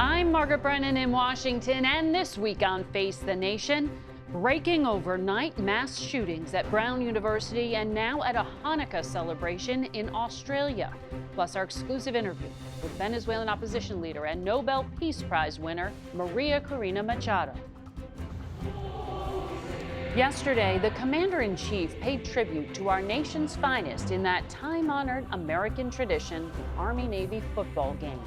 I'm Margaret Brennan in Washington, and this week on Face the Nation, breaking overnight mass shootings at Brown University and now at a Hanukkah celebration in Australia. Plus our exclusive interview with Venezuelan opposition leader and Nobel Peace Prize winner María Corina Machado. Yesterday, the Commander-in-Chief paid tribute to our nation's finest in that time-honored American tradition, the Army-Navy football game.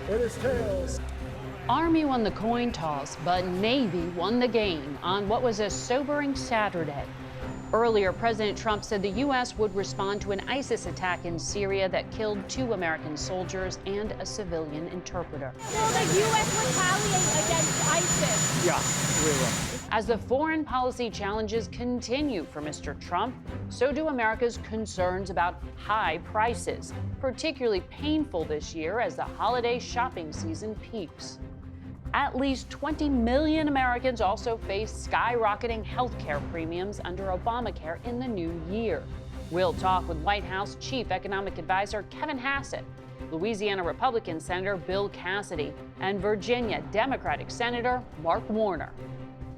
It is tails. Army won the coin toss, but Navy won the game on what was a sobering Saturday. Earlier, President Trump said the U.S. would respond to an ISIS attack in Syria that killed 2 American soldiers and a civilian interpreter. Will the U.S. retaliate against ISIS? Yeah, we will. As the foreign policy challenges continue for Mr. Trump, so do America's concerns about high prices, particularly painful this year as the holiday shopping season peaks. At least 20 million Americans also face skyrocketing health care premiums under Obamacare in the new year. We'll talk with White House Chief Economic Advisor Kevin Hassett, Louisiana Republican Senator Bill Cassidy, and Virginia Democratic Senator Mark Warner.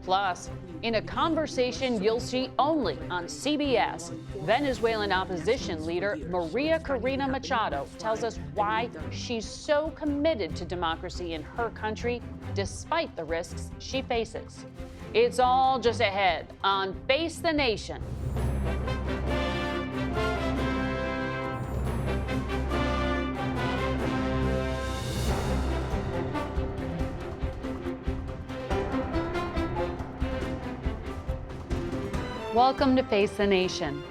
Plus, in a conversation you'll see only on CBS, Venezuelan opposition leader María Corina Machado tells us why she's so committed to democracy in her country, despite the risks she faces. It's all just ahead on Face the Nation. Welcome to Face the Nation.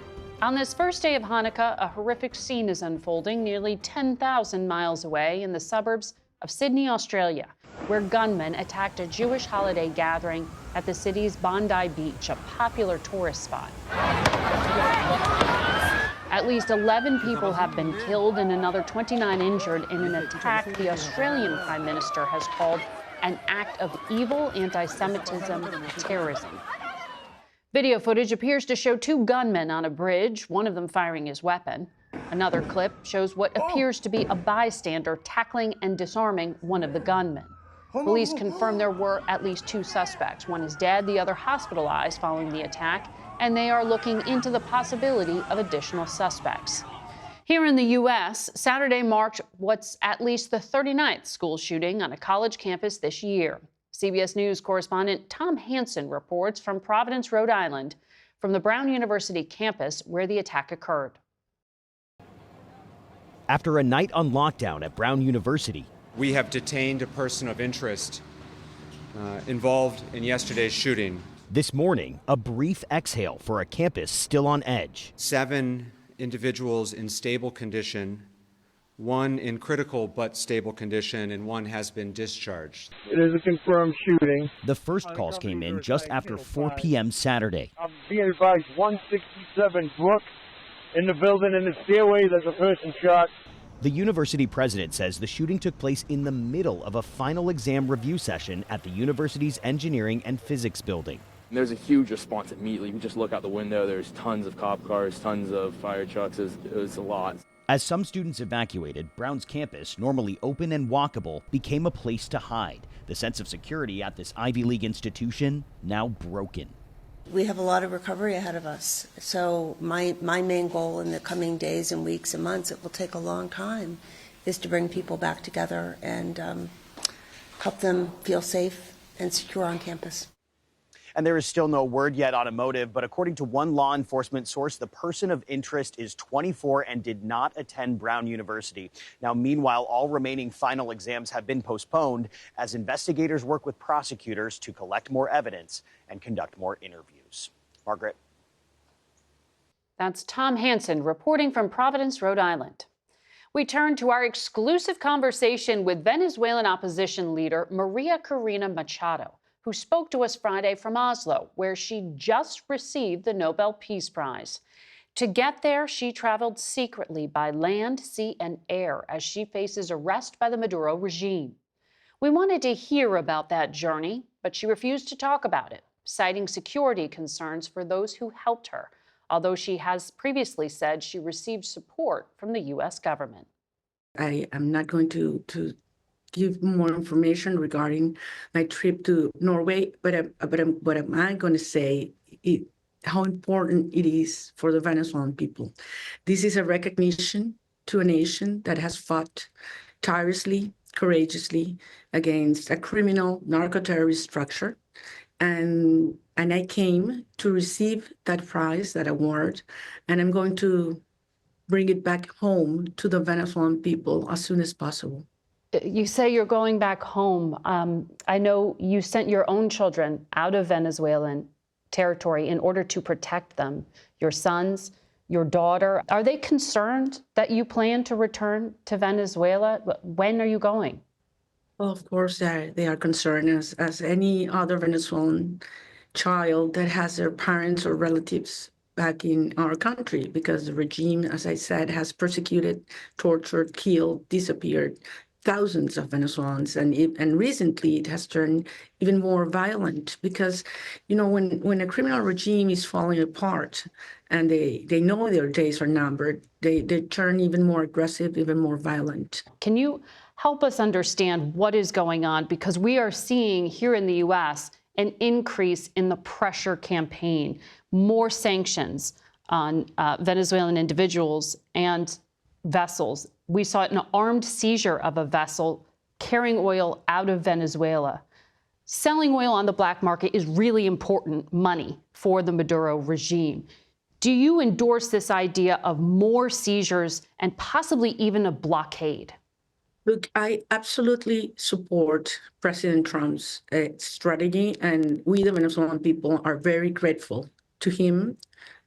On this first day of Hanukkah, a horrific scene is unfolding nearly 10,000 miles away in the suburbs of Sydney, Australia, where gunmen attacked a Jewish holiday gathering at the city's Bondi Beach, a popular tourist spot. At least 11 people have been killed and another 29 injured in an attack the Australian Prime Minister has called an act of evil anti-Semitism terrorism. Video footage appears to show 2 gunmen on a bridge, one of them firing his weapon. Another clip shows what appears to be a bystander tackling and disarming one of the gunmen. Police confirm there were at least 2 suspects. One is dead, the other hospitalized following the attack, and they are looking into the possibility of additional suspects. Here in the U.S., Saturday marked what's at least the 39th school shooting on a college campus this year. CBS News correspondent Tom Hansen reports from Providence, Rhode Island, from the Brown University campus where the attack occurred. After a night on lockdown at Brown University, we have detained a person of interest involved in yesterday's shooting. This morning, a brief exhale for a campus still on edge. 7 individuals in stable condition, 1 in critical but stable condition, and 1 has been discharged. It is a confirmed shooting. The first calls came in just after 4 p.m. Saturday. I'm being advised 167 Brook in the building in the stairway. There's a person shot. The university president says the shooting took place in the middle of a final exam review session at the university's engineering and physics building. There's a huge response immediately. You just look out the window, there's tons of cop cars, tons of fire trucks. It was a lot. As some students evacuated, Brown's campus, normally open and walkable, became a place to hide. The sense of security at this Ivy League institution now broken. We have a lot of recovery ahead of us. So my main goal in the coming days and weeks and months, it will take a long time, is to bring people back together and help them feel safe and secure on campus. And there is still no word yet on a motive, but according to one law enforcement source, the person of interest is 24 and did not attend Brown University. Now, meanwhile, all remaining final exams have been postponed as investigators work with prosecutors to collect more evidence and conduct more interviews. Margaret. That's Tom Hansen reporting from Providence, Rhode Island. We turn to our exclusive conversation with Venezuelan opposition leader María Corina Machado, who spoke to us Friday from Oslo, where she just received the Nobel Peace Prize. To get there, she traveled secretly by land, sea, and air as she faces arrest by the Maduro regime. We wanted to hear about that journey, but she refused to talk about it, citing security concerns for those who helped her, although she has previously said she received support from the U.S. government. I am not going to give more information regarding my trip to Norway, but what am I going to say how important it is for the Venezuelan people. This is a recognition to a nation that has fought tirelessly, courageously against a criminal narco-terrorist structure. And I came to receive that prize, that award, and I'm going to bring it back home to the Venezuelan people as soon as possible. You say you're going back home. I know you sent your own children out of Venezuelan territory in order to protect them, your sons, your daughter. Are they concerned that you plan to return to Venezuela? When are you going? Well, of course, they are concerned as any other Venezuelan child that has their parents or relatives back in our country, because the regime, as I said, has persecuted, tortured, killed, disappeared thousands of Venezuelans, and recently it has turned even more violent because, you know, when a criminal regime is falling apart and they know their days are numbered, they turn even more aggressive, even more violent. Can you help us understand what is going on? Because we are seeing here in the U.S. an increase in the pressure campaign, more sanctions on Venezuelan individuals and vessels. We saw an armed seizure of a vessel carrying oil out of Venezuela. Selling oil on the black market is really important money for the Maduro regime. Do you endorse this idea of more seizures and possibly even a blockade? Look, I absolutely support President Trump's strategy, and we, the Venezuelan people, are very grateful to him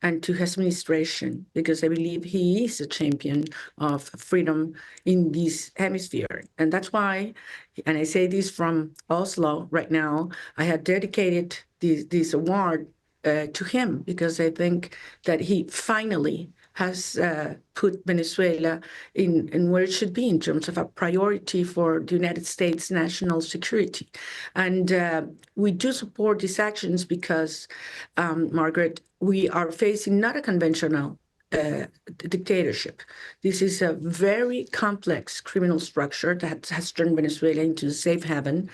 and to his administration, because I believe he is a champion of freedom in this hemisphere. And that's why, and I say this from Oslo right now, I had dedicated this award to him, because I think that he finally has put Venezuela in where it should be in terms of a priority for the United States national security. And we do support these actions because, Margaret, we are facing not a conventional dictatorship. This is a very complex criminal structure that has turned Venezuela into a safe haven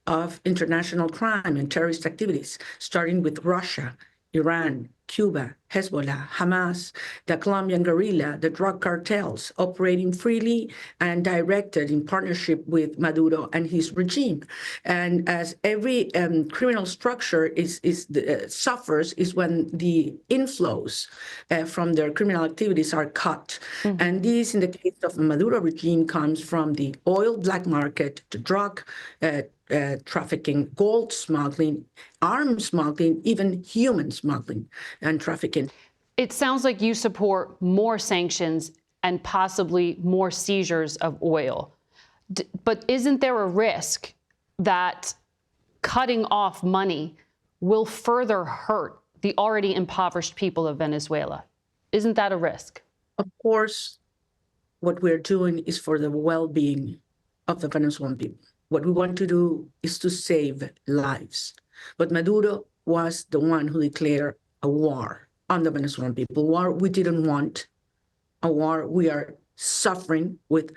of international crime and terrorist activities, starting with Russia, Iran, Cuba, Hezbollah, Hamas, the Colombian guerrilla, the drug cartels operating freely and directed in partnership with Maduro and his regime. And as every criminal structure suffers is when the inflows from their criminal activities are cut. Mm-hmm. And this, in the case of the Maduro regime, comes from the oil black market, the drug trafficking, gold smuggling, arms smuggling, even human smuggling and trafficking. It sounds like you support more sanctions and possibly more seizures of oil. But isn't there a risk that cutting off money will further hurt the already impoverished people of Venezuela? Isn't that a risk? Of course, what we're doing is for the well-being of the Venezuelan people. What we want to do is to save lives. But Maduro was the one who declared a war on the Venezuelan people, a war we didn't want, a war we are suffering with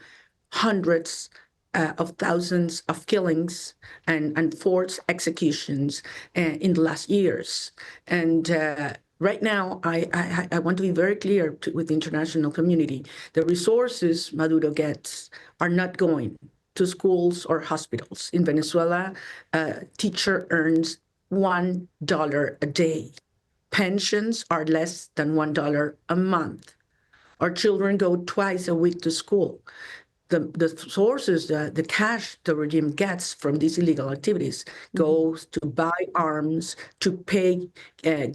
hundreds of thousands of killings and forced executions in the last years. And right now, I want to be very clear with the international community. The resources Maduro gets are not going to schools or hospitals. In Venezuela, a teacher earns $1 a day. Pensions are less than $1 a month. Our children go twice a week to school. The sources, the cash the regime gets from these illegal activities goes to buy arms, to pay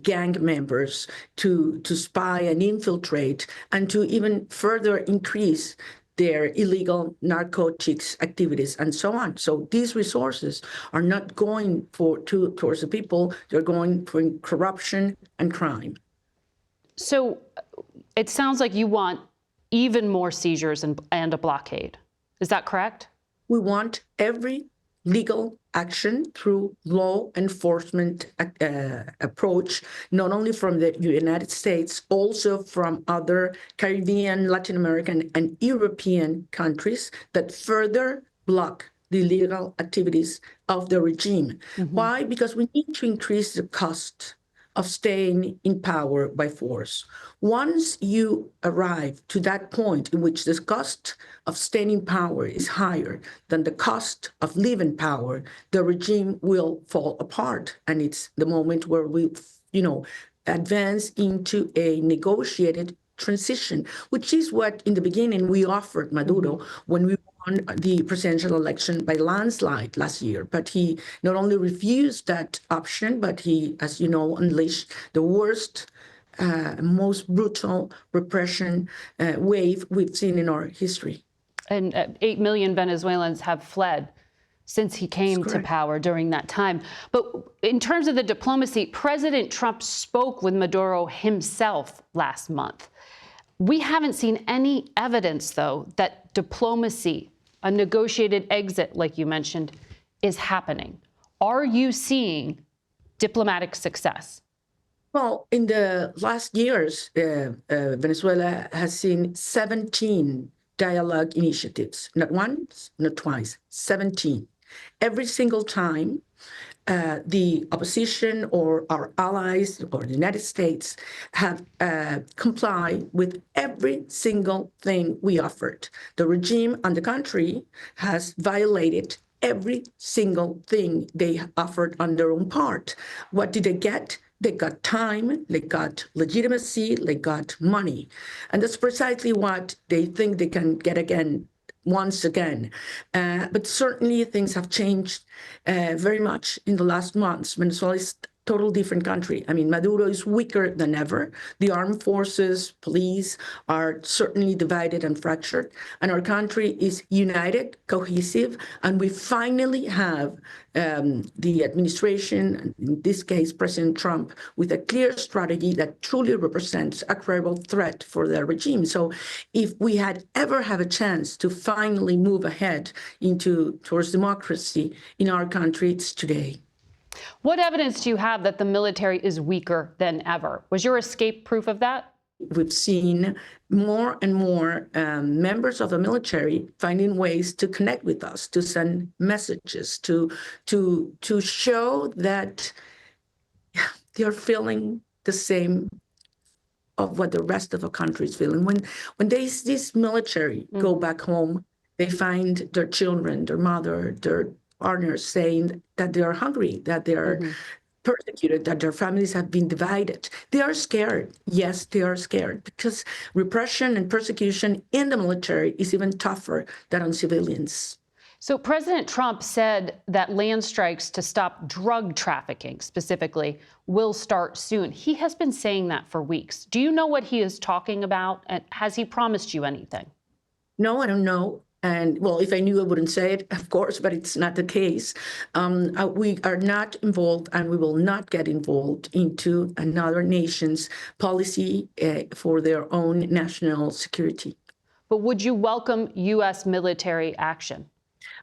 gang members, to spy and infiltrate, and to even further increase their illegal narcotics activities and so on. So these resources are not going towards the people, they're going for corruption and crime. So it sounds like you want even more seizures and a blockade. Is that correct? We want every legal action through law enforcement approach, not only from the United States, also from other Caribbean, Latin American, and European countries that further block the illegal activities of the regime. Why? Because we need to increase the cost of staying in power by force. Once you arrive to that point in which the cost of staying in power is higher than the cost of leaving power, the regime will fall apart. And it's the moment where we, advance into a negotiated transition, which is what in the beginning we offered Maduro when we won the presidential election by landslide last year. But he not only refused that option, but he, as you know, unleashed the worst, most brutal repression wave we've seen in our history. And 8 million Venezuelans have fled since he came to power during that time. But in terms of the diplomacy, President Trump spoke with Maduro himself last month. We haven't seen any evidence, though, that diplomacy, a negotiated exit, like you mentioned, is happening. Are you seeing diplomatic success? Well, in the last years, Venezuela has seen 17 dialogue initiatives, not once, not twice, 17. Every single time, the opposition or our allies or the United States have complied with every single thing we offered. The regime on the contrary has violated every single thing they offered on their own part. What did they get? They got time, they got legitimacy, they got money. And that's precisely what they think they can get again, once again. But certainly things have changed very much in the last months. Venezuela is a total different country. I mean, Maduro is weaker than ever. The armed forces, police are certainly divided and fractured. And our country is united, cohesive, and we finally have the administration, in this case, President Trump, with a clear strategy that truly represents a credible threat for the regime. So if we had ever have a chance to finally move ahead towards democracy in our country, it's today. What evidence do you have that the military is weaker than ever? Was your escape proof of that? We've seen more and more members of the military finding ways to connect with us, to send messages, to show that they're feeling the same of what the rest of the country is feeling. When this military go back home, they find their children, their mother, their partners saying that they are hungry, that they are persecuted, that their families have been divided. They are scared. Yes, they are scared because repression and persecution in the military is even tougher than on civilians. So President Trump said that land strikes to stop drug trafficking specifically will start soon. He has been saying that for weeks. Do you know what he is talking about? And has he promised you anything? No, I don't know. And well, if I knew, I wouldn't say it, of course, but it's not the case. We are not involved and we will not get involved into another nation's policy for their own national security. But would you welcome U.S. military action?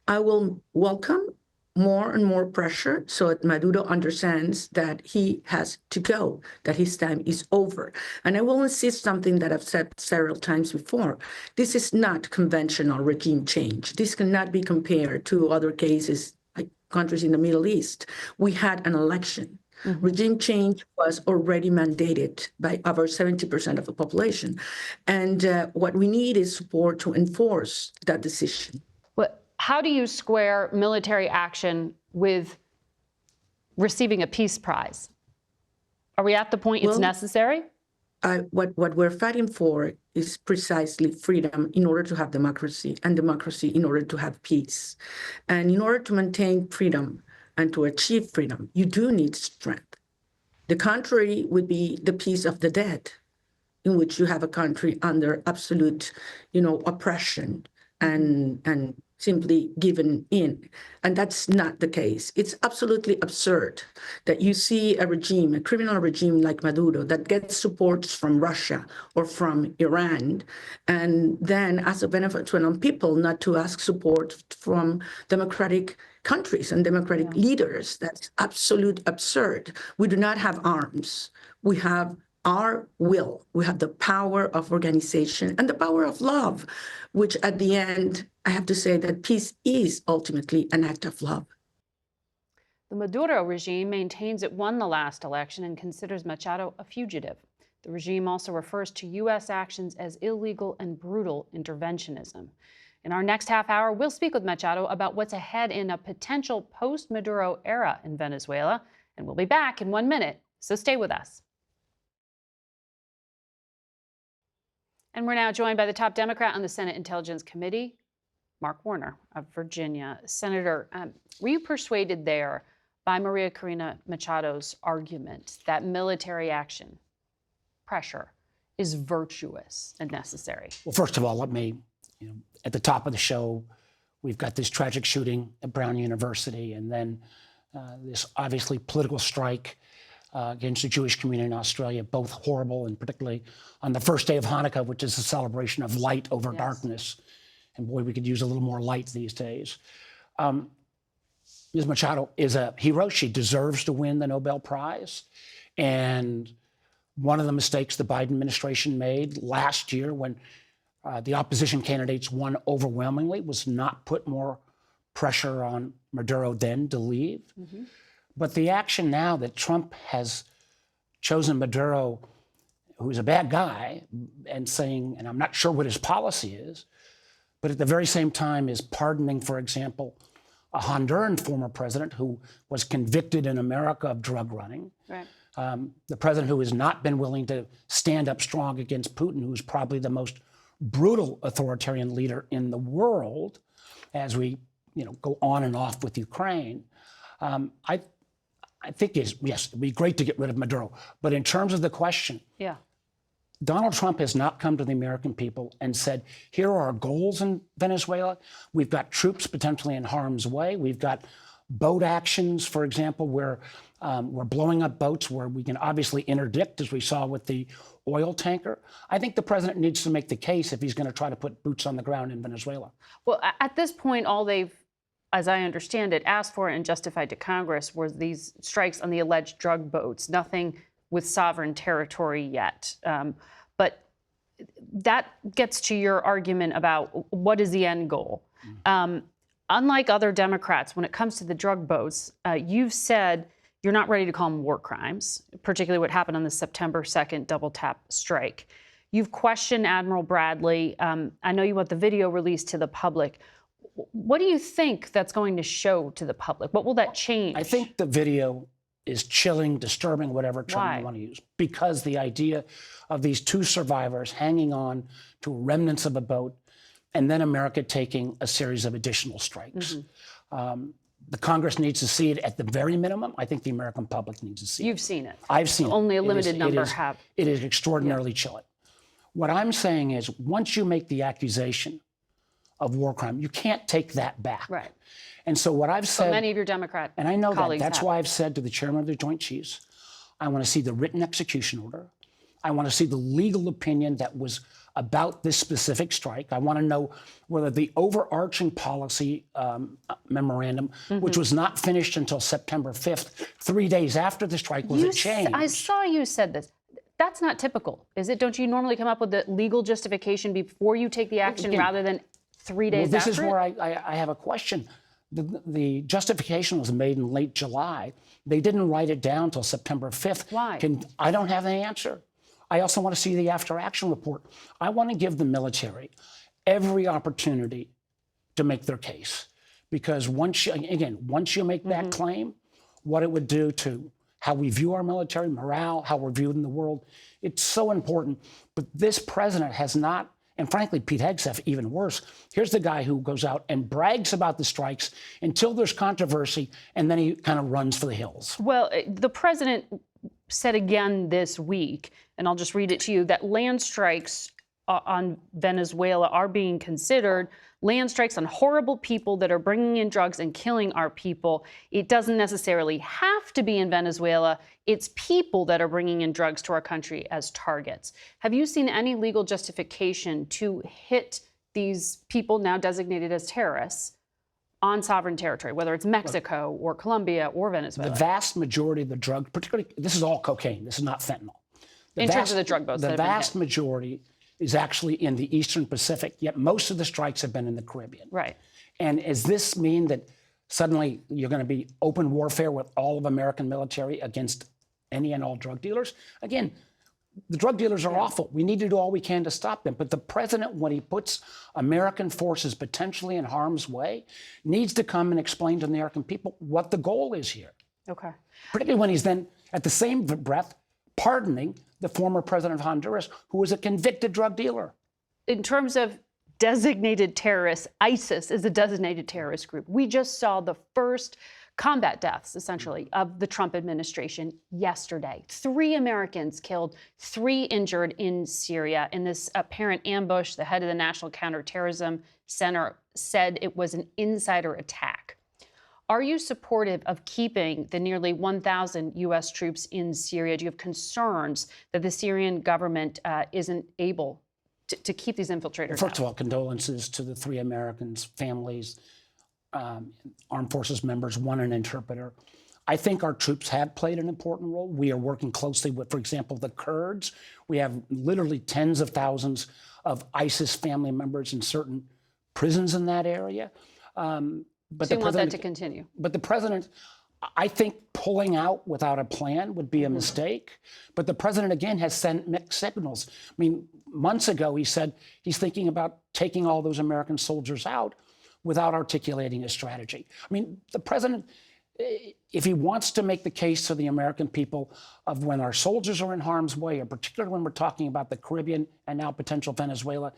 I will welcome more and more pressure so that Maduro understands that he has to go, that his time is over. And I will insist something that I've said several times before. This is not conventional regime change. This cannot be compared to other cases like countries in the Middle East. We had an election. Regime change was already mandated by over 70% of the population. And what we need is support to enforce that decision. How do you square military action with receiving a peace prize? Are we at the point it's necessary? What we're fighting for is precisely freedom in order to have democracy, and democracy in order to have peace. And in order to maintain freedom and to achieve freedom, you do need strength. The contrary would be the peace of the dead, in which you have a country under absolute, oppression and simply given in. And that's not the case. It's absolutely absurd that you see a regime, a criminal regime like Maduro, that gets support from Russia or from Iran, and then as a Venezuelan people not to ask support from democratic countries and democratic leaders. That's absolute absurd. We do not have arms. We have our will. We have the power of organization and the power of love, which at the end, I have to say that peace is ultimately an act of love. The Maduro regime maintains it won the last election and considers Machado a fugitive. The regime also refers to U.S. actions as illegal and brutal interventionism. In our next half hour, we'll speak with Machado about what's ahead in a potential post-Maduro era in Venezuela, and we'll be back in 1 minute, so stay with us. And we're now joined by the top Democrat on the Senate Intelligence Committee, Mark Warner of Virginia. Senator, were you persuaded there by Maria Corina Machado's argument that military action, pressure, is virtuous and necessary? Well, first of all, let me, at the top of the show, we've got this tragic shooting at Brown University, and then this obviously political strike against the Jewish community in Australia, both horrible, and particularly on the first day of Hanukkah, which is a celebration of light over darkness. And boy, we could use a little more light these days. Ms. Machado is a hero. She deserves to win the Nobel Prize. And one of the mistakes the Biden administration made last year when the opposition candidates won overwhelmingly was not put more pressure on Maduro then to leave. Mm-hmm. But the action now that Trump has chosen Maduro, who's a bad guy, and saying, and I'm not sure what his policy is, but at the very same time is pardoning, for example, a Honduran former president who was convicted in America of drug running. Right. The president who has not been willing to stand up strong against Putin, who's probably the most brutal authoritarian leader in the world, as we go on and off with Ukraine. I think yes, it'd be great to get rid of Maduro. But in terms of the question, Donald Trump has not come to the American people and said, here are our goals in Venezuela. We've got troops potentially in harm's way. We've got boat actions, for example, where we're blowing up boats where we can obviously interdict, as we saw with the oil tanker. I think the president needs to make the case if he's going to try to put boots on the ground in Venezuela. Well, at this point, all they've, as I understand it, asked for and justified to Congress were these strikes on the alleged drug boats, nothing with sovereign territory yet. But that gets to your argument about what is the end goal. Unlike other Democrats, when it comes to the drug boats, you've said you're not ready to call them war crimes, particularly what happened on the September 2nd double tap strike. You've questioned Admiral Bradley. I know you want the video released to the public. What do you think that's going to show to the public? What will that change? I think the video is chilling, disturbing, whatever term you want to use, because the idea of these two survivors hanging on to remnants of a boat and then America taking a series of additional strikes. Mm-hmm. The Congress needs to see it at the very minimum. I think the American public needs to see it. You've seen it. I've seen it. Only a limited number have. It is extraordinarily chilling. What I'm saying is, once you make the accusation of war crime, you can't take that back. Right. And so what I've said— But many of your Democrat and I know colleagues that's have. why I've said to the chairman of the Joint Chiefs, I want to see the written execution order. I want to see the legal opinion that was about this specific strike. I want to know whether the overarching policy memorandum, which was not finished until September 5th, 3 days after the strike, was it changed? I saw you said this. That's not typical, is it? Don't you normally come up with the legal justification before you take the action rather than 3 days after? This is where I have a question. The justification was made in late July. They didn't write it down until September 5th. Why? I don't have the answer. I also want to see the after-action report. I want to give the military every opportunity to make their case. Because once you make that claim, what it would do to how we view our military, morale, how we're viewed in the world, it's so important. But this president has not, and frankly, Pete Hegseth, even worse. Here's the guy who goes out and brags about the strikes until there's controversy, and then he kind of runs for the hills. Well, the president said again this week, and I'll just read it to you, that land strikes on Venezuela are being considered land strikes on horrible people that are bringing in drugs and killing our people. It doesn't necessarily have to be in Venezuela. It's people that are bringing in drugs to our country as targets. Have you seen any legal justification to hit these people now designated as terrorists on sovereign territory, whether it's Mexico or Colombia or Venezuela? The vast majority of the drug, particularly, this is all cocaine, this is not fentanyl. In terms of the drug boats that the have been hit. vast majority is actually in the Eastern Pacific, yet most of the strikes have been in the Caribbean. Right. And does this mean that suddenly you're going to be open warfare with all of American military against any and all drug dealers? Again, the drug dealers are awful. We need to do all we can to stop them. But the president, when he puts American forces potentially in harm's way, needs to come and explain to the American people what the goal is here. Okay. Particularly when he's then, at the same breath, pardoning the former president of Honduras, who was a convicted drug dealer. In terms of designated terrorists, ISIS is a designated terrorist group. We just saw the first combat deaths, essentially, of the Trump administration yesterday. 3 Americans killed, 3 injured in Syria in this apparent ambush. The head of the National Counterterrorism Center said it was an insider attack. Are you supportive of keeping the nearly 1,000 U.S. troops in Syria? Do you have concerns that the Syrian government isn't able to keep these infiltrators First out? of all, condolences to the 3 Americans, families, armed forces members, 1 an interpreter. I think our troops have played an important role. We are working closely with, for example, the Kurds. We have literally tens of thousands of ISIS family members in certain prisons in that area. But so you want that to continue? But the president, I think pulling out without a plan would be a mistake. But the president, again, has sent mixed signals. I mean, months ago, he said he's thinking about taking all those American soldiers out without articulating a strategy. I mean, the president, if he wants to make the case to the American people of when our soldiers are in harm's way, and particularly when we're talking about the Caribbean and now potential Venezuela,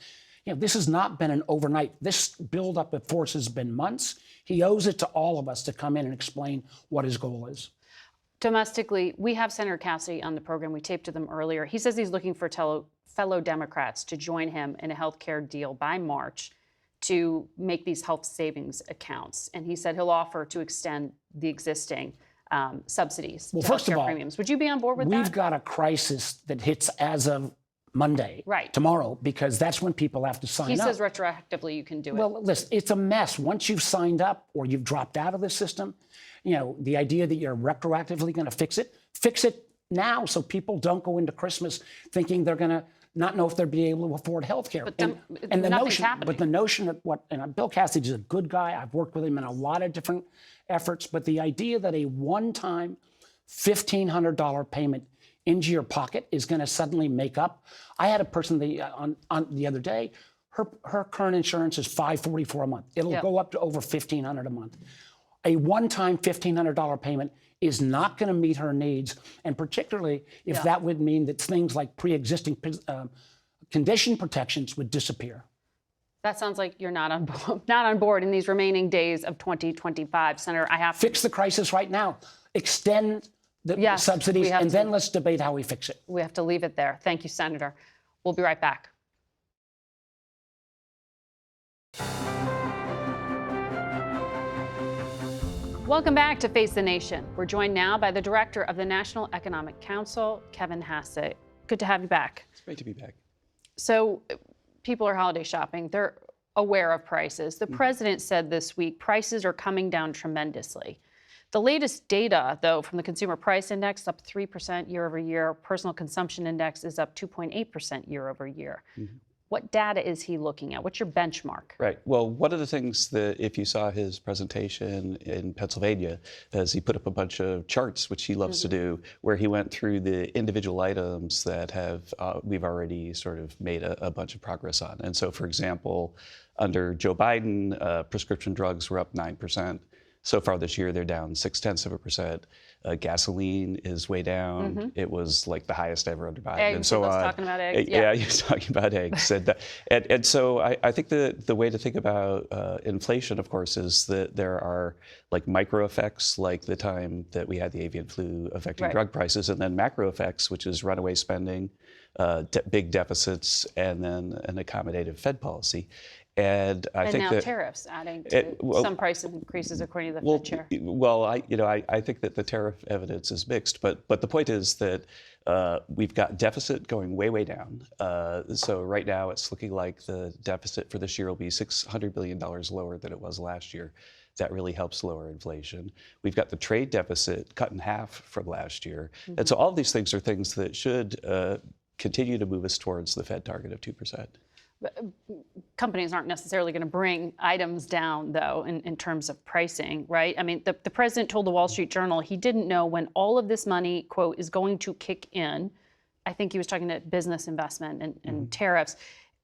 this has not been an overnight. This buildup of force has been months. He owes it to all of us to come in and explain what his goal is. Domestically, we have Senator Cassidy on the program. We taped to them earlier. He says he's looking for fellow Democrats to join him in a health care deal by March to make these health savings accounts. And he said he'll offer to extend the existing subsidies to first of healthcare all, premiums. Would you be on board with that? We've got a crisis that hits as of Monday, tomorrow, because that's when people have to sign up. He says retroactively you can do it. Well, listen, it's a mess. Once you've signed up or you've dropped out of the system, the idea that you're retroactively going to fix it now so people don't go into Christmas thinking they're going to not know if they'll be able to afford health care. But the notion that Bill Cassidy is a good guy. I've worked with him in a lot of different efforts, but the idea that a one-time $1,500 payment into your pocket is going to suddenly make up. I had a person on the other day. Her current insurance is $544 a month. It'll go up to over $1,500 a month. A one-time $1,500 payment is not going to meet her needs, and particularly if that would mean that things like pre-existing condition protections would disappear. That sounds like you're not on board in these remaining days of 2025, Senator. I have to fix the crisis right now. Extend the subsidies, and then let's debate how we fix it. We have to leave it there. Thank you, Senator. We'll be right back. Welcome back to Face the Nation. We're joined now by the director of the National Economic Council, Kevin Hassett. Good to have you back. It's great to be back. So people are holiday shopping. They're aware of prices. The president said this week prices are coming down tremendously. The latest data, though, from the Consumer Price Index is up 3% year over year. Personal Consumption Index is up 2.8% year over year. What data is he looking at? What's your benchmark? Right. Well, one of the things that if you saw his presentation in Pennsylvania, is he put up a bunch of charts, which he loves to do, where he went through the individual items that have we've already sort of made a bunch of progress on. And so, for example, under Joe Biden, prescription drugs were up 9%. So far this year, they're down 0.6%. Gasoline is way down. It was like the highest ever under Biden, eggs, and so on. Talking about eggs. Yeah, he was talking about eggs. And so I think the way to think about inflation, of course, is that there are like micro effects, like the time that we had the avian flu affecting drug prices, and then macro effects, which is runaway spending, big deficits, and then an accommodative Fed policy. And I think now that tariffs adding to some price increases according to the Fed chair. Well, I think that the tariff evidence is mixed, but the point is that we've got deficit going way down. So right now it's looking like the deficit for this year will be $600 billion lower than it was last year. That really helps lower inflation. We've got the trade deficit cut in half from last year. And so all of these things are things that should continue to move us towards the Fed target of 2%. Companies aren't necessarily going to bring items down, though, in terms of pricing, right? I mean, the president told the Wall Street Journal he didn't know when all of this money, quote, is going to kick in. I think he was talking to business investment and tariffs,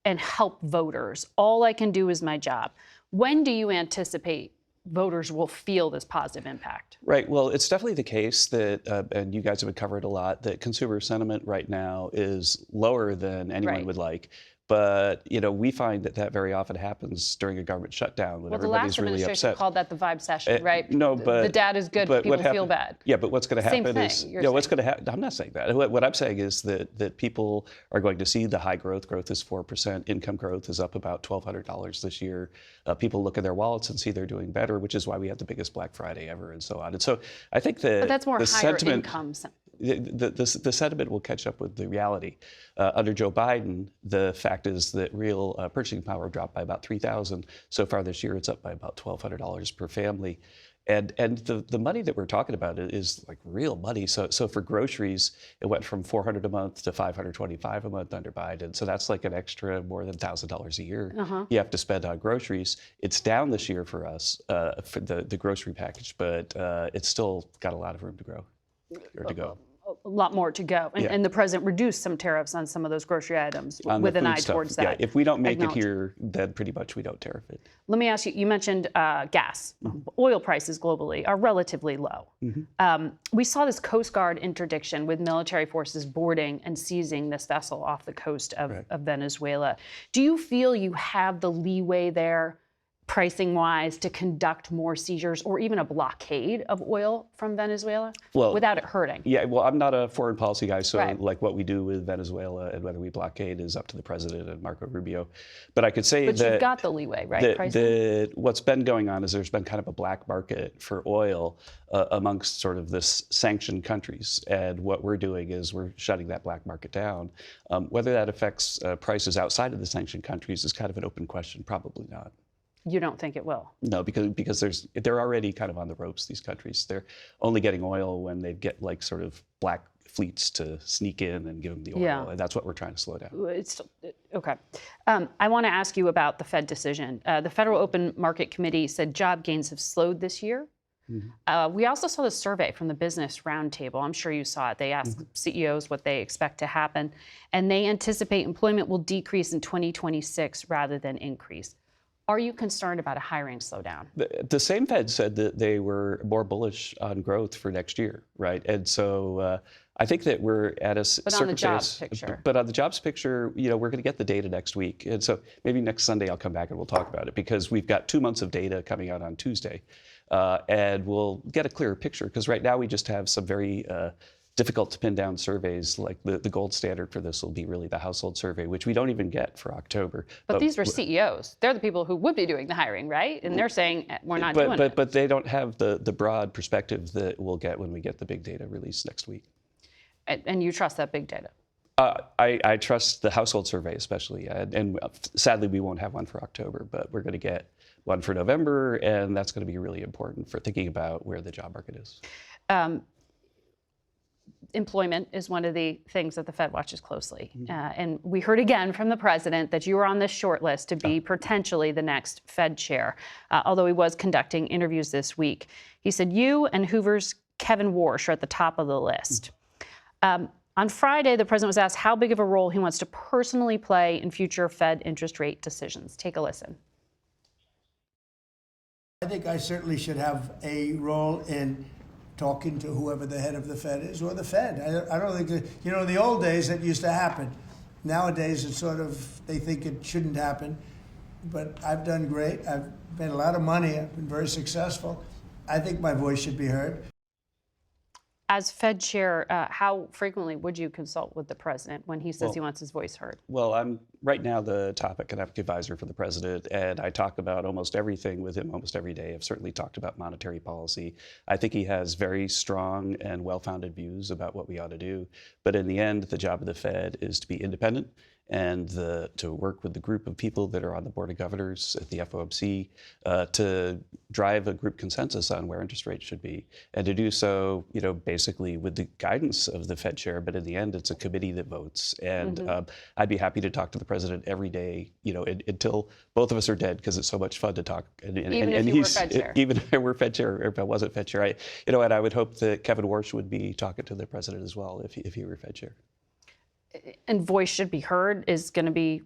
and help voters. All I can do is my job. When do you anticipate voters will feel this positive impact? Right. Well, it's definitely the case that, and you guys have covered a lot, that consumer sentiment right now is lower than anyone would like. But, you know, we find that very often happens during a government shutdown when everybody's really upset. Well, the last administration called that the vibe session, right? No, but the data is good, but people feel bad. Yeah, but what's going to happen is, what's going to happen? I'm not saying that. What I'm saying is that people are going to see the high growth. Growth is 4%. Income growth is up about $1,200 this year. People look at their wallets and see they're doing better, which is why we had the biggest Black Friday ever, and so on. And so I think that but that's more higher income. The sentiment will catch up with the reality. Under Joe Biden, the fact is that real purchasing power dropped by about $3,000. So far this year, it's up by about $1,200 per family. And the money that we're talking about is like real money. So for groceries, it went from $400 a month to $525 a month under Biden. So that's like an extra more than $1,000 a year you have to spend on groceries. It's down this year for us, for the grocery package, but it's still got a lot of room to grow or to go. A lot more to go. And the president reduced some tariffs on some of those grocery items with an eye towards that. Yeah, if we don't make it here, then pretty much we don't tariff it. Let me ask you, you mentioned gas. Oil prices globally are relatively low. We saw this Coast Guard interdiction with military forces boarding and seizing this vessel off the coast of Venezuela. Do you feel you have the leeway there, pricing-wise, to conduct more seizures or even a blockade of oil from Venezuela without it hurting? Yeah, well, I'm not a foreign policy guy, so like what we do with Venezuela and whether we blockade is up to the president and Marco Rubio. But I could say but that— you've got the leeway, right? What's been going on is there's been kind of a black market for oil amongst sort of this sanctioned countries. And what we're doing is we're shutting that black market down. Whether that affects prices outside of the sanctioned countries is kind of an open question. Probably not. You don't think it will? No, because they're already kind of on the ropes, these countries. They're only getting oil when they get like sort of black fleets to sneak in and give them the oil. And that's what we're trying to slow down. Okay. I want to ask you about the Fed decision. The Federal Open Market Committee said job gains have slowed this year. We also saw the survey from the Business Roundtable. I'm sure you saw it. They asked CEOs what they expect to happen, and they anticipate employment will decrease in 2026 rather than increase. Are you concerned about a hiring slowdown? The same Fed said that they were more bullish on growth for next year, right? And so I think that we're at a circumstance. But on the jobs picture. But on the jobs picture, you know, we're going to get the data next week. And so maybe next Sunday I'll come back and we'll talk about it, because we've got 2 months of data coming out on Tuesday. And we'll get a clearer picture, because right now we just have some very difficult to pin down surveys. Like the gold standard for this will be really the household survey, which we don't even get for October. But these were CEOs. They're the people who would be doing the hiring, right? And they're saying we're not doing it. But they don't have the broad perspective that we'll get when we get the big data released next week. And you trust that big data? I trust the household survey especially. And sadly, we won't have one for October, but we're going to get one for November, and that's going to be really important for thinking about where the job market is. Employment is one of the things that the Fed watches closely. And we heard again from the president that you were on this short list to be potentially the next Fed chair, although he was conducting interviews this week. He said you and Hoover's Kevin Warsh are at the top of the list. On Friday, the president was asked how big of a role he wants to personally play in future Fed interest rate decisions. Take a listen. I think I certainly should have a role in talking to whoever the head of the Fed is, or the Fed. I don't think that, you know, in the old days that used to happen. Nowadays it's sort of, they think it shouldn't happen. But I've done great. I've made a lot of money. I've been very successful. I think my voice should be heard. As Fed chair, how frequently would you consult with the president when he says he wants his voice heard? Well, I'm right now the top economic advisor for the president, and I talk about almost everything with him almost every day. I've certainly talked about monetary policy. I think he has very strong and well-founded views about what we ought to do. But in the end, the job of the Fed is to be independent and to work with the group of people that are on the Board of Governors at the FOMC to drive a group consensus on where interest rates should be, and to do so, basically with the guidance of the Fed chair. But in the end, it's a committee that votes. And I'd be happy to talk to the president every day, until both of us are dead, because it's so much fun to talk. Even if you were Fed chair. Even if I were Fed chair, or if I wasn't Fed chair, and I would hope that Kevin Warsh would be talking to the president as well if he were Fed chair. And voice should be heard is going to be.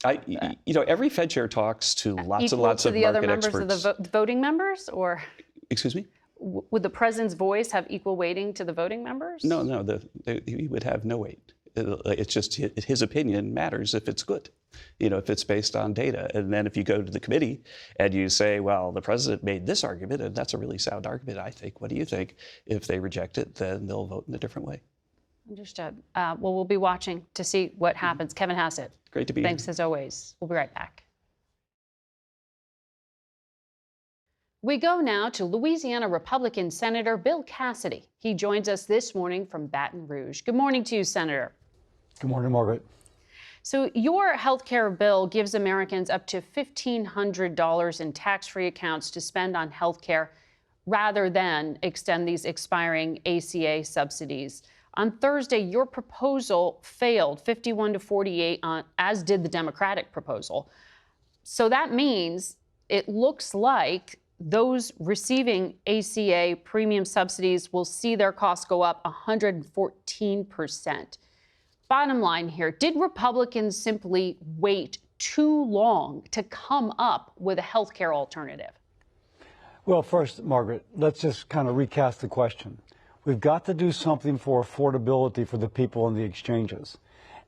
Every Fed chair talks to lots and lots of market experts. Equal to the other members of the voting members, or? Excuse me? Would the president's voice have equal weighting to the voting members? No, he would have no weight. It's just his opinion matters if it's good, if it's based on data. And then if you go to the committee and you say, well, the president made this argument, and that's a really sound argument, I think. What do you think? If they reject it, then they'll vote in a different way. Understood. Well, we'll be watching to see what happens. Kevin Hassett. Great to be here. Thanks as always. We'll be right back. We go now to Louisiana Republican Senator Bill Cassidy. He joins us this morning from Baton Rouge. Good morning to you, Senator. Good morning, Margaret. So your health care bill gives Americans up to $1,500 in tax-free accounts to spend on health care rather than extend these expiring ACA subsidies. On Thursday, your proposal failed 51-48, as did the Democratic proposal. So that means it looks like those receiving ACA premium subsidies will see their costs go up 114%. Bottom line here, did Republicans simply wait too long to come up with a health care alternative? Well, first, Margaret, let's just kind of recast the question. We've got to do something for affordability for the people on the exchanges.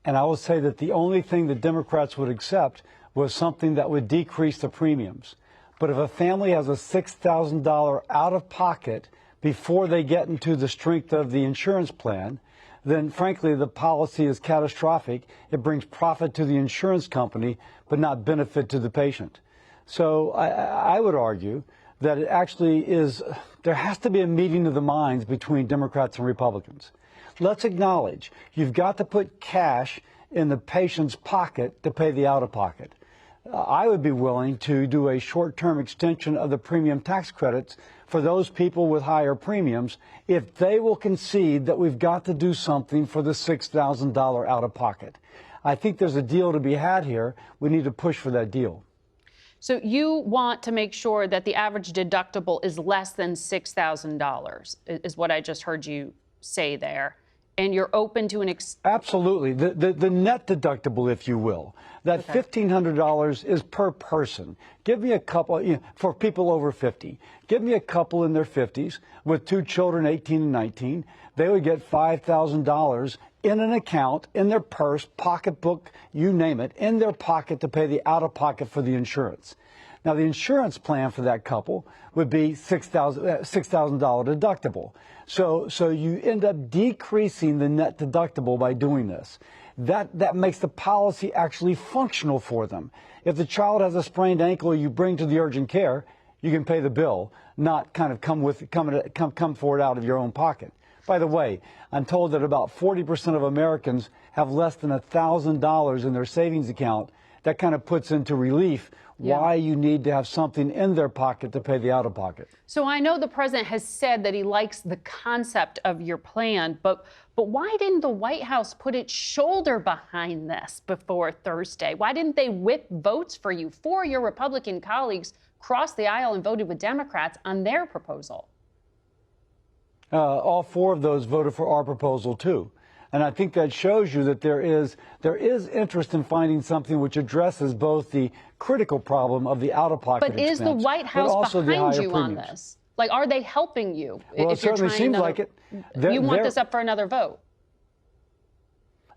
And I will say that the only thing the Democrats would accept was something that would decrease the premiums. But if a family has a $6,000 out of pocket before they get into the strength of the insurance plan, then frankly, the policy is catastrophic. It brings profit to the insurance company, but not benefit to the patient. So I would argue that it actually is, there has to be a meeting of the minds between Democrats and Republicans. Let's acknowledge you've got to put cash in the patient's pocket to pay the out-of-pocket. I would be willing to do a short-term extension of the premium tax credits for those people with higher premiums if they will concede that we've got to do something for the $6,000 out-of-pocket. I think there's a deal to be had here. We need to push for that deal. So you want to make sure that the average deductible is less than $6,000, is what I just heard you say there. And you're open to an Absolutely. The net deductible, if you will. That $1,500 is per person. Give me a couple, for people over 50. Give me a couple in their 50s with 2 children, 18 and 19. They would get $5,000 in an account, in their purse, pocketbook, you name it, in their pocket to pay the out-of-pocket for the insurance. Now, the insurance plan for that couple would be $6,000 deductible. So you end up decreasing the net deductible by doing this. That makes the policy actually functional for them. If the child has a sprained ankle you bring to the urgent care, you can pay the bill, not kind of come forward out of your own pocket. By the way, I'm told that about 40% of Americans have less than $1,000 in their savings account. That kind of puts into relief why you need to have something in their pocket to pay the out-of-pocket. So I know the president has said that he likes the concept of your plan, but why didn't the White House put its shoulder behind this before Thursday? Why didn't they whip votes for you? 4 of your Republican colleagues crossed the aisle and voted with Democrats on their proposal. All 4 of those voted for our proposal, too. And I think that shows you that there is interest in finding something which addresses both the critical problem of the out-of-pocket expense, but is the White House behind you on this? Like, are they helping you? Well, it certainly seems like it. You want this up for another vote?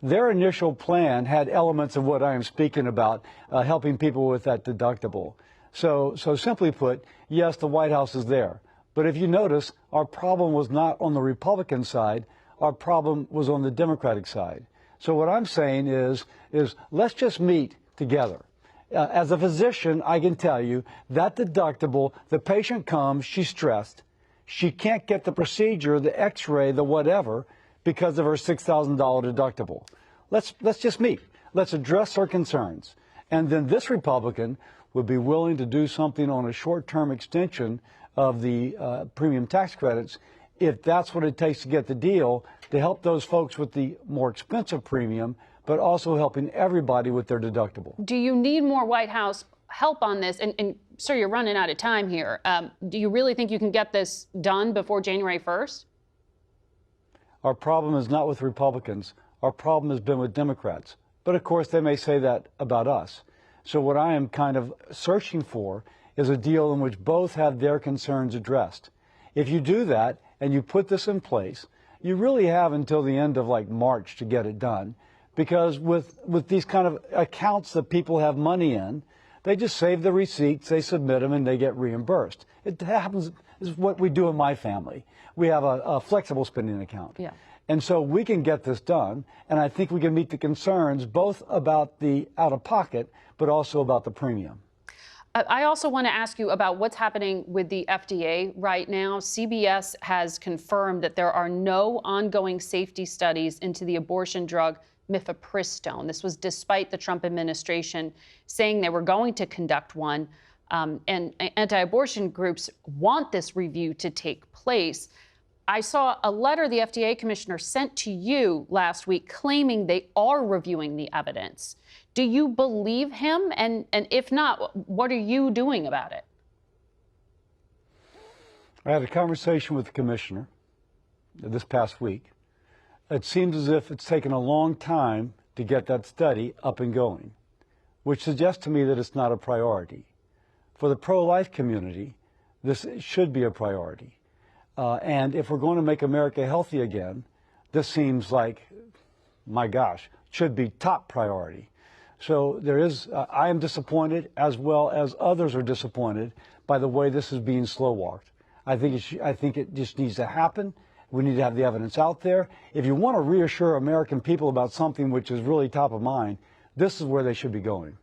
Their initial plan had elements of what I am speaking about, helping people with that deductible. So simply put, yes, the White House is there. But if you notice, our problem was not on the Republican side. Our problem was on the Democratic side. So what I'm saying is let's just meet together. As a physician, I can tell you that deductible, the patient comes, she's stressed. She can't get the procedure, the x-ray, the whatever, because of her $6,000 deductible. Let's just meet. Let's address our concerns. And then this Republican would be willing to do something on a short-term extension of the premium tax credits if that's what it takes to get the deal, to help those folks with the more expensive premium, but also helping everybody with their deductible. Do you need more White House help on this? And sir, you're running out of time here. Do you really think you can get this done before January 1st? Our problem is not with Republicans. Our problem has been with Democrats. But of course, they may say that about us. So what I am kind of searching for is a deal in which both have their concerns addressed. If you do that and you put this in place, you really have until the end of like March to get it done. Because with these kind of accounts that people have money in, they just save the receipts, they submit them, and they get reimbursed. It happens, this is what we do in my family. We have a flexible spending account. Yeah. And so we can get this done, and I think we can meet the concerns both about the out-of-pocket, but also about the premium. I also want to ask you about what's happening with the FDA right now. CBS has confirmed that there are no ongoing safety studies into the abortion drug mifepristone. This was despite the Trump administration saying they were going to conduct one. And anti-abortion groups want this review to take place. I saw a letter the FDA commissioner sent to you last week claiming they are reviewing the evidence. Do you believe him? And if not, what are you doing about it? I had a conversation with the commissioner this past week. It seems as if it's taken a long time to get that study up and going, which suggests to me that it's not a priority. For the pro-life community, this should be a priority. And if we're going to make America healthy again, this seems like, my gosh, should be top priority. So there is, I am disappointed, as well as others are disappointed by the way this is being slow-walked. I think it just needs to happen. We need to have the evidence out there. If you want to reassure American people about something which is really top of mind, this is where they should be going.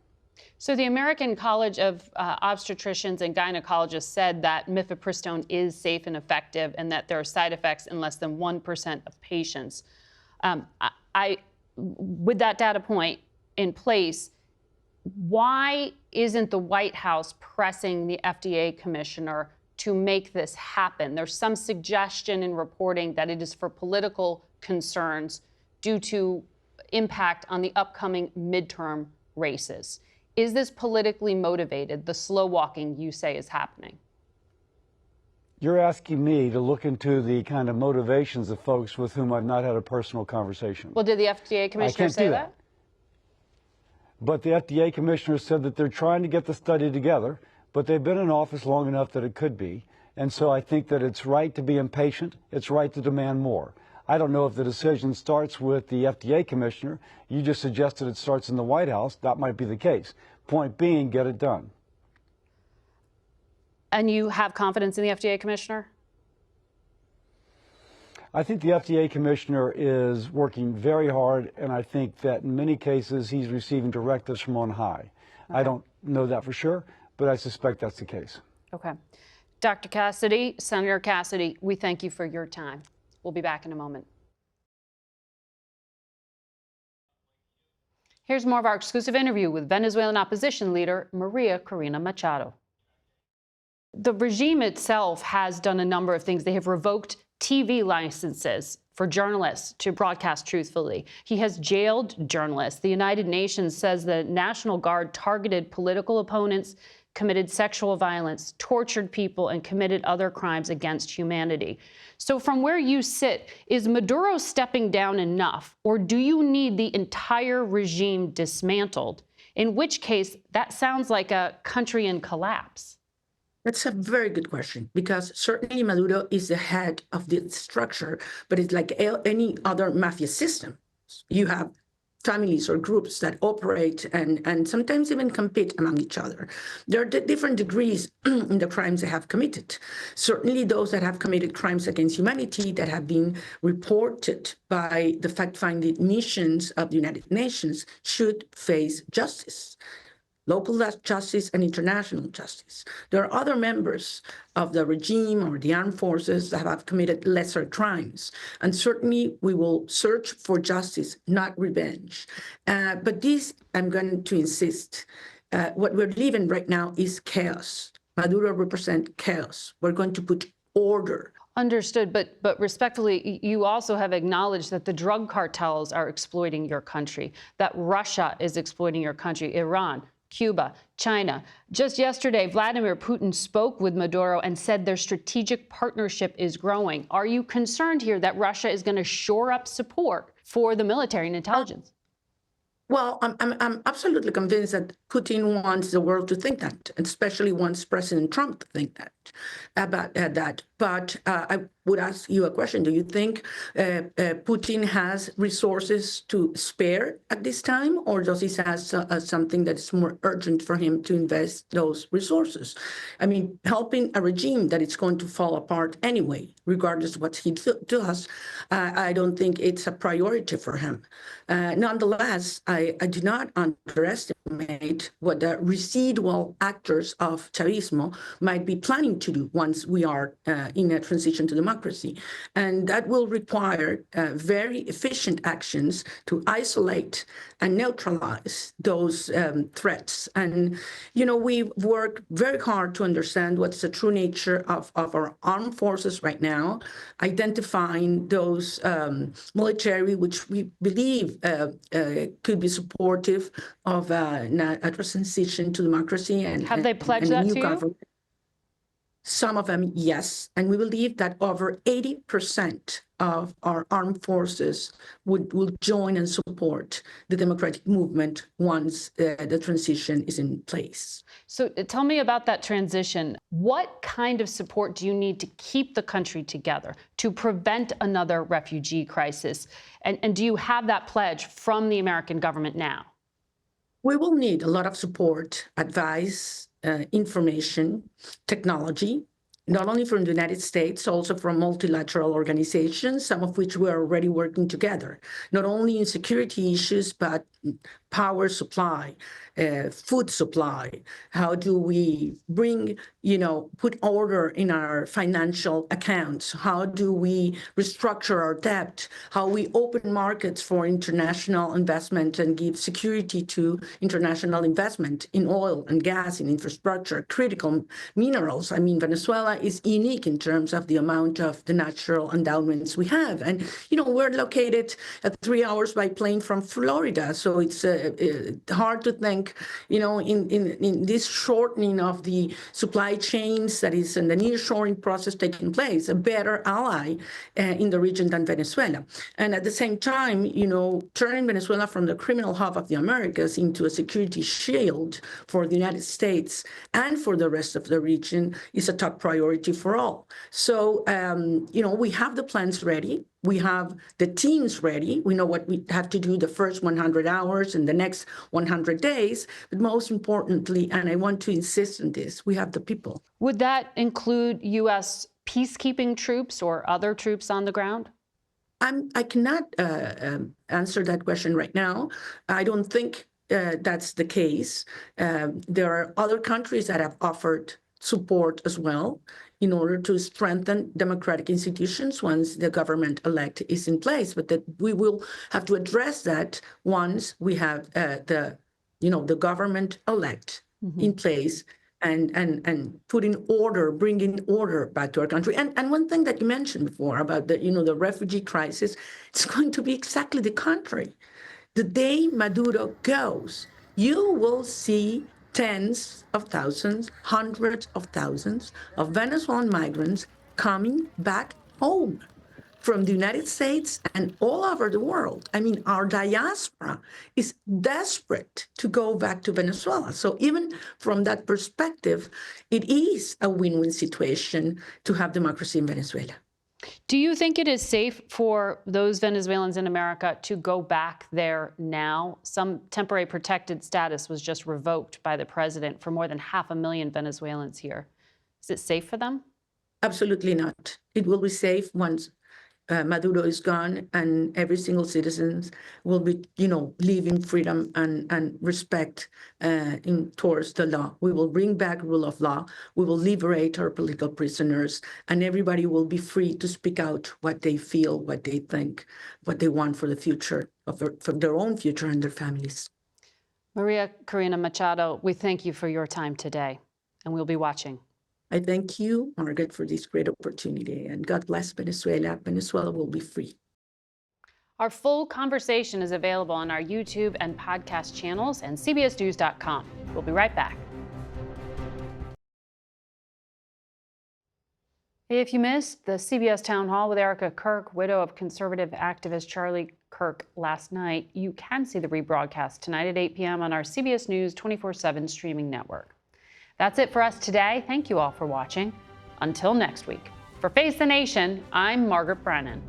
So the American College of Obstetricians and Gynecologists said that mifepristone is safe and effective and that there are side effects in less than 1% of patients. With that data point in place, why isn't the White House pressing the FDA commissioner to make this happen? There's some suggestion in reporting that it is for political concerns due to impact on the upcoming midterm races. Is this politically motivated, the slow walking you say is happening? You're asking me to look into the kind of motivations of folks with whom I've not had a personal conversation. Well, did the FDA commissioner say that? But the FDA commissioner said that they're trying to get the study together, but they've been in office long enough that it could be. And so I think that it's right to be impatient. It's right to demand more. I don't know if the decision starts with the FDA commissioner. You just suggested it starts in the White House. That might be the case. Point being, get it done. And you have confidence in the FDA commissioner? I think the FDA commissioner is working very hard, and I think that in many cases he's receiving directives from on high. Okay. I don't know that for sure, but I suspect that's the case. Okay. Dr. Cassidy, Senator Cassidy, we thank you for your time. We'll be back in a moment. Here's more of our exclusive interview with Venezuelan opposition leader María Corina Machado. The regime itself has done a number of things. They have revoked TV licenses for journalists to broadcast truthfully. He has jailed journalists. The United Nations says the National Guard targeted political opponents, committed sexual violence, tortured people, and committed other crimes against humanity. So from where you sit, is Maduro stepping down enough, or do you need the entire regime dismantled? In which case, that sounds like a country in collapse. That's a very good question, because certainly Maduro is the head of the structure, but it's like any other mafia system. You have families or groups that operate and sometimes even compete among each other. There are different degrees in the crimes they have committed. Certainly those that have committed crimes against humanity that have been reported by the fact-finding missions of the United Nations should face justice. local justice and international justice. There are other members of the regime or the armed forces that have committed lesser crimes. And certainly we will search for justice, not revenge. But this, I'm going to insist, what we're living right now is chaos. Maduro represents chaos. We're going to put order. Understood, but respectfully, you also have acknowledged that the drug cartels are exploiting your country, that Russia is exploiting your country, Iran, Cuba, China. Just yesterday, Vladimir Putin spoke with Maduro and said their strategic partnership is growing. Are you concerned here that Russia is going to shore up support for the military and intelligence? Well, I'm absolutely convinced that Putin wants the world to think that, especially wants President Trump to think that about that. But I would ask you a question. Do you think Putin has resources to spare at this time, or does he have something that's more urgent for him to invest those resources? I mean, helping a regime that is going to fall apart anyway, regardless of what he does, I don't think it's a priority for him. Nonetheless, I do not underestimate what the residual actors of Chavismo might be planning to do once we are in a transition to democracy. And that will require very efficient actions to isolate and neutralize those threats. And, you know, we've worked very hard to understand what's the true nature of our armed forces right now, identifying those military which we believe could be supportive of a transition to democracy. And have they pledged that to you? Some of them, yes. And we believe that over 80% of our armed forces will join and support the democratic movement once the transition is in place. So tell me about that transition. What kind of support do you need to keep the country together, to prevent another refugee crisis? And do you have that pledge from the American government now? We will need a lot of support, advice, information, technology, not only from the United States, also from multilateral organizations, some of which we are already working together, not only in security issues, but power supply, food supply. How do we bring, put order in our financial accounts? How do we restructure our debt? How we open markets for international investment and give security to international investment in oil and gas, in infrastructure, critical minerals. I mean, Venezuela is unique in terms of the amount of the natural endowments we have. And, we're located at 3 hours by plane from Florida. So it's hard to think, in this shortening of the supply chains that is in the nearshoring process taking place, a better ally in the region than Venezuela. And at the same time, turning Venezuela from the criminal hub of the Americas into a security shield for the United States and for the rest of the region is a top priority for all. So, we have the plans ready. We have the teams ready. We know what we have to do the first 100 hours and the next 100 days. But most importantly, and I want to insist on this, we have the people. Would that include U.S. peacekeeping troops or other troops on the ground? I cannot answer that question right now. I don't think that's the case. There are other countries that have offered support as well in order to strengthen democratic institutions once the government-elect is in place. But that we will have to address that once we have the government-elect in place and putting order, bringing order back to our country. And one thing that you mentioned before about the refugee crisis, it's going to be exactly the contrary. The day Maduro goes, you will see tens of thousands, hundreds of thousands of Venezuelan migrants coming back home from the United States and all over the world. I mean, our diaspora is desperate to go back to Venezuela. So even from that perspective, it is a win-win situation to have democracy in Venezuela. Do you think it is safe for those Venezuelans in America to go back there now? Some temporary protected status was just revoked by the president for more than 500,000 Venezuelans here. Is it safe for them? Absolutely not. It will be safe once Maduro is gone, and every single citizen will be, live in freedom and respect towards the law. We will bring back rule of law. We will liberate our political prisoners, and everybody will be free to speak out what they feel, what they think, what they want for the future, for their own future and their families. María Corina Machado, we thank you for your time today, and we'll be watching. I thank you, Margaret, for this great opportunity, and God bless Venezuela. Venezuela will be free. Our full conversation is available on our YouTube and podcast channels and CBSNews.com. We'll be right back. If you missed the CBS Town Hall with Erica Kirk, widow of conservative activist Charlie Kirk, last night, you can see the rebroadcast tonight at 8 p.m. on our CBS News 24/7 streaming network. That's it for us today. Thank you all for watching. Until next week. For Face the Nation, I'm Margaret Brennan.